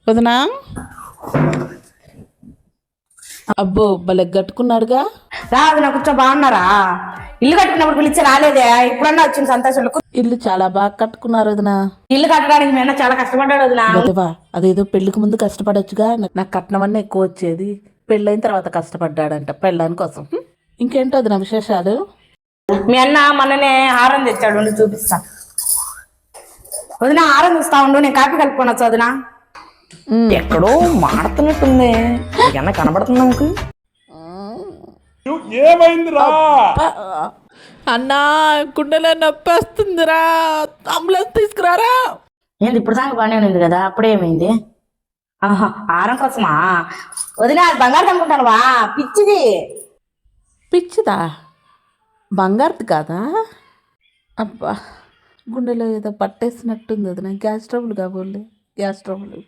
వదినా అబ్బో భలే కట్టుకున్నాడుగా. రాదు నా కూర్చో. బాగున్నారా? ఇల్లు కట్టుకున్నప్పుడు పిలిచి రాలేదే, ఇప్పుడన్నా వచ్చింది సంతోషంలో. ఇల్లు చాలా బాగా కట్టుకున్నారు వదినా. ఇల్లు కట్టడానికి మీ అన్న చాలా కష్టపడ్డాడు వదినా. వదివా అదేదో పెళ్లికి ముందు కష్టపడొచ్చుగా. నాకు కట్నం అన్న ఎక్కువ వచ్చేది, పెళ్ళైన తర్వాత కష్టపడ్డాడంట పెళ్ళాని కోసం. ఇంకేంటో వదినా విశేషాలు? మీ అన్న మొన్ననే హారం తెచ్చాడు, ఉండి చూపిస్తా. వదిన హారం చూస్తా ఉండు, నేను కాపీ కలుపుకోనొచ్చు వదినా. ఎక్కడో మాడుతున్నట్టుంది, ఏమన్నా కనబడుతుంది నాకు. ఏమైందిరా? అన్నా గుండెలో నొప్పి వస్తుందిరా, అంబులెన్స్ తీసుకురారా. ఏంది ఇప్పుడు దాకా బాగానే ఉంది కదా, అప్పుడేమైంది? ఆహా హారం కోసమా వదిన? అది బంగారు అనుకుంటానువా? పిచ్చిది. పిచ్చిదా? బంగారుది కాదా? అబ్బా గుండెలో ఏదో పట్టేసినట్టుంది వదినా. గ్యాస్ ట్రబుల్ కాబోలే, గ్యాస్ ట్రబుల్.